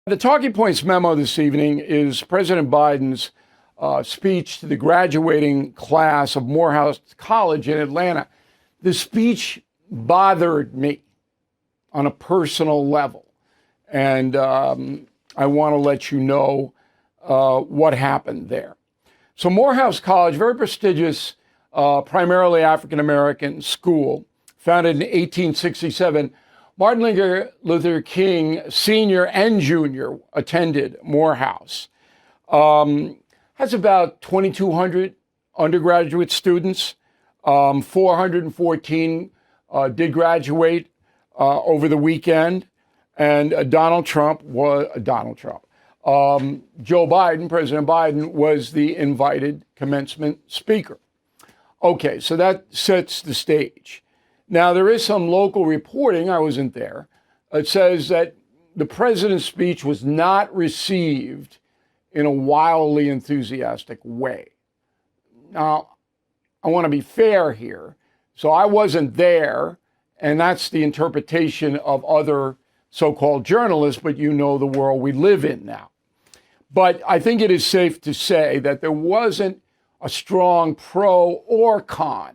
The talking points memo this evening is President Biden's speech to the graduating class of Morehouse College in Atlanta. The speech bothered me on a personal level, and I want to let you know what happened there. So Morehouse College, very prestigious, primarily African-American school, founded in 1867. Martin Luther King Sr. and Jr. attended Morehouse. Has about 2,200 undergraduate students. 414 did graduate over the weekend. And Joe Biden, President Biden, was the invited commencement speaker. Okay, so that sets the stage. Now, there is some local reporting, I wasn't there, it says that the president's speech was not received in a wildly enthusiastic way. Now, I want to be fair here. So I wasn't there, and that's the interpretation of other so-called journalists, but you know the world we live in now. But I think it is safe to say that there wasn't a strong pro or con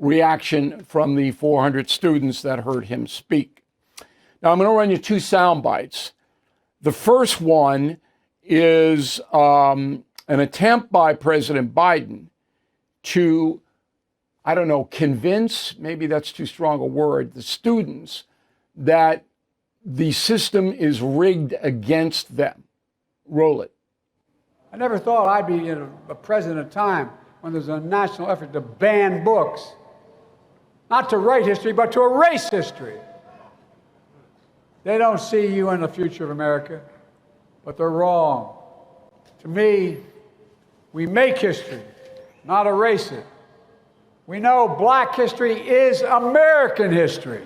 reaction from the 400 students that heard him speak. Now, I'm going to run you two sound bites. The first one is an attempt by President Biden to, convince, maybe that's too strong a word, the students that the system is rigged against them. Roll it. I never thought I'd be a president at a time when there's a national effort to ban books. Not to write history, but to erase history. They don't see you in the future of America, but they're wrong. To me, we make history, not erase it. We know black history is American history.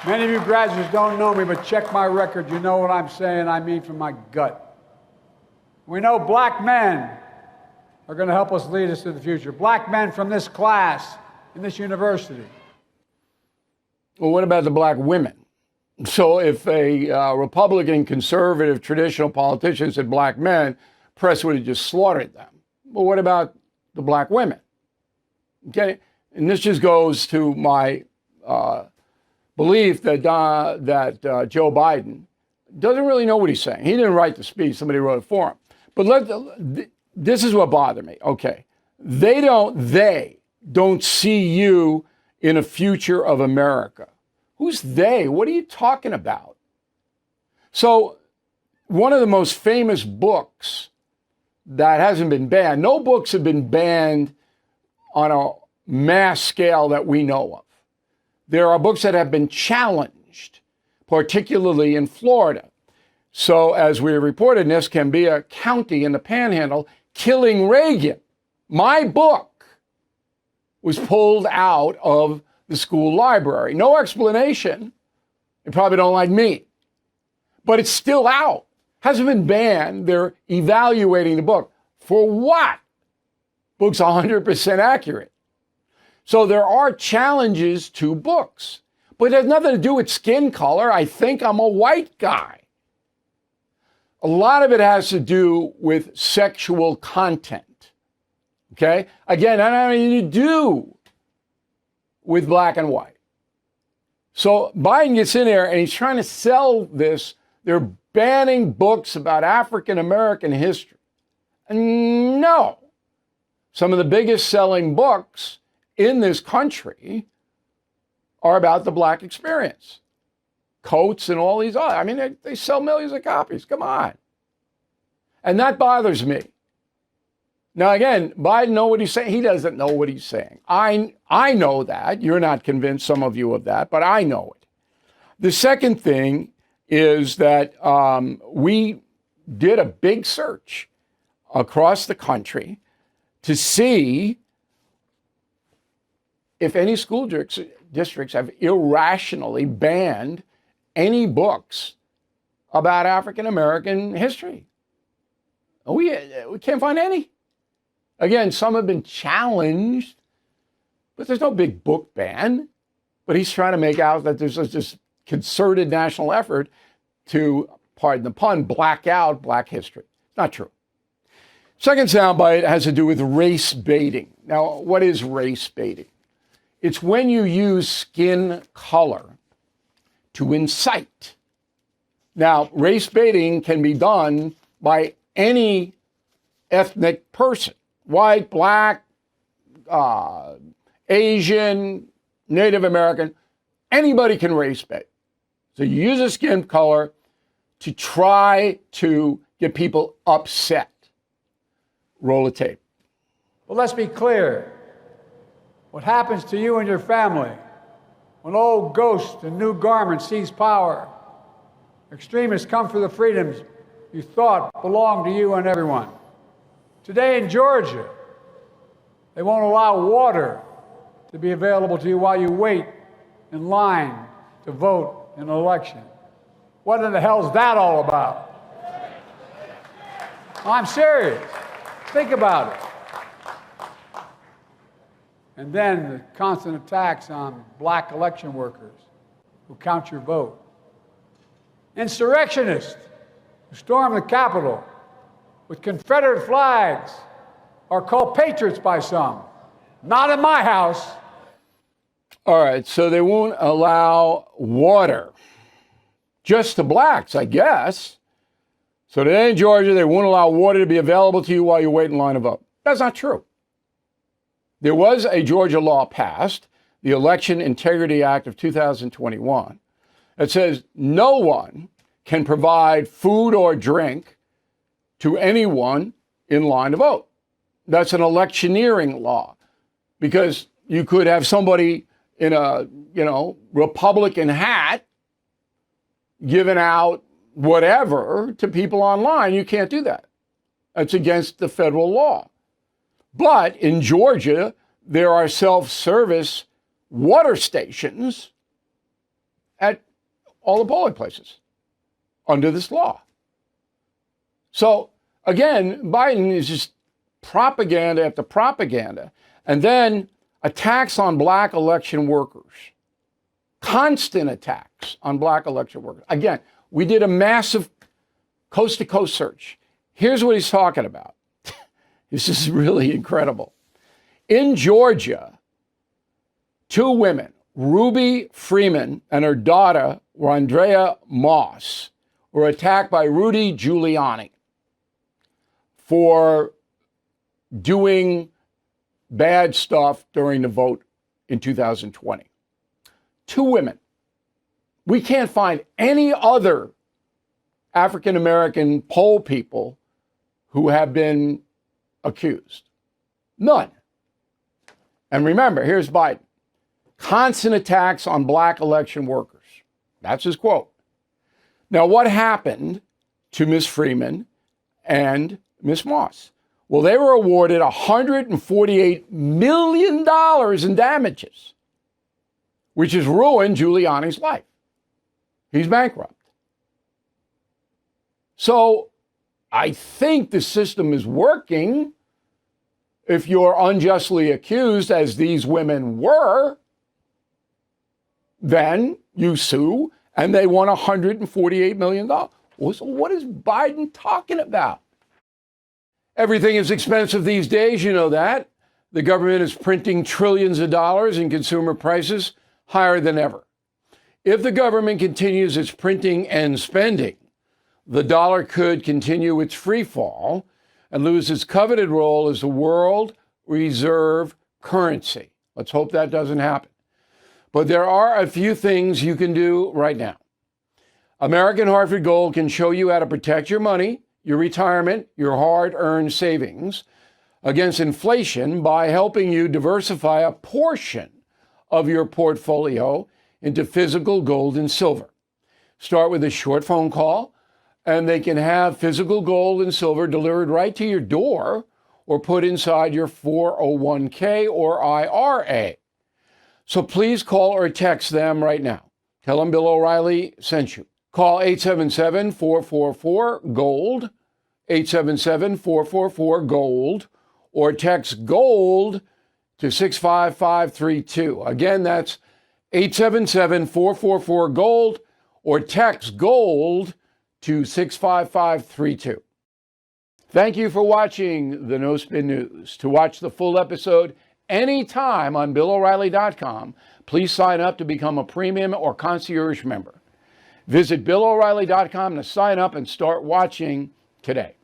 Many of you graduates don't know me, but check my record. You know what I'm saying. I mean from my gut. We know black men are going to help us lead us to the future. Black men from this class in this university. Well, what about the black women? So if a Republican, conservative, traditional politician said black men, press would have just slaughtered them. But what about the black women? Okay, and this just goes to my belief that Joe Biden doesn't really know what he's saying. He didn't write the speech; somebody wrote it for him. But this is what bothered me. Okay, they don't see you in a future of America. Who's they? What are you talking about? So, one of the most famous books that hasn't been banned. No books have been banned on a mass scale that we know of. There are books that have been challenged, particularly in Florida. So, as we reported in Escambia County in the Panhandle, Killing Reagan, my book, was pulled out of the school library. No explanation. They probably don't like me. But it's still out. Hasn't been banned. They're evaluating the book. For what? Book's 100% accurate. So there are challenges to books. But it has nothing to do with skin color. I think I'm a white guy. A lot of it has to do with sexual content. Okay? Again, I don't have anything to do with black and white. So Biden gets in there and he's trying to sell this. They're banning books about African American history. And no. Some of the biggest selling books in this country are about the black experience. Coats and all these other. I mean, they sell millions of copies. Come on. And that bothers me. Now, again, Biden knows what he's saying. He doesn't know what he's saying. I know that. You're not convinced, some of you, of that, but I know it. The second thing is that we did a big search across the country to see if any school districts have irrationally banned any books about African American history. We can't find any. Again, some have been challenged But there's no big book ban. But he's trying to make out that there's this concerted national effort to, pardon the pun, black out Black history. It's not true. Second soundbite has to do with race baiting. Now, what is race baiting? It's when you use skin color to incite. Now, race baiting can be done by any ethnic person, white, black, Asian, Native American, anybody can race bait. So you use a skin color to try to get people upset. Roll a tape. Well, let's be clear. What happens to you and your family when old ghost in new garments seize power? Extremists come for the freedoms you thought belonged to you and everyone. Today in Georgia, they won't allow water to be available to you while you wait in line to vote in an election. What in the hell is that all about? I'm serious. Think about it. And then the constant attacks on black election workers who count your vote. Insurrectionists who storm the Capitol with Confederate flags are called patriots by some. Not in my house. All right, so they won't allow water just to blacks, I guess. So today in Georgia, they won't allow water to be available to you while you wait in line to vote. That's not true. There was a Georgia law passed, the Election Integrity Act of 2021, that says no one can provide food or drink to anyone in line to vote. That's an electioneering law, because you could have somebody in a, Republican hat giving out whatever to people online. You can't do that. That's against the federal law. But in Georgia, there are self-service water stations at all the polling places under this law. So again, Biden is just propaganda after propaganda, and then attacks on black election workers, constant attacks on black election workers. Again, we did a massive coast-to-coast search. Here's what he's talking about. This is really incredible. In Georgia, two women, Ruby Freeman and her daughter, Andrea Moss, were attacked by Rudy Giuliani for doing bad stuff during the vote in 2020. Two women. We can't find any other African-American poll people who have been accused. None. And remember, here's Biden. Constant attacks on black election workers. That's his quote. Now, what happened to Ms. Freeman and Ms. Moss? Well, they were awarded $148 million in damages, which has ruined Giuliani's life. He's bankrupt. So I think the system is working. If you're unjustly accused, as these women were, then you sue and they won $148 million. So what is Biden talking about? Everything is expensive these days, you know that. The government is printing trillions of dollars and consumer prices higher than ever. If the government continues its printing and spending, the dollar could continue its free fall and lose its coveted role as the world reserve currency. Let's hope that doesn't happen. But there are a few things you can do right now. American Hartford Gold can show you how to protect your money, your retirement, your hard-earned savings against inflation by helping you diversify a portion of your portfolio into physical gold and silver. Start with a short phone call, and they can have physical gold and silver delivered right to your door or put inside your 401k or IRA. So please call or text them right now. Tell them Bill O'Reilly sent you. Call 877-444-GOLD, 877-444-GOLD, or text GOLD to 65532. Again, that's 877-444-GOLD or text GOLD to 65532. Thank you for watching the No Spin News. To watch the full episode anytime on BillO'Reilly.com, please sign up to become a premium or concierge member. Visit BillO'Reilly.com to sign up and start watching today.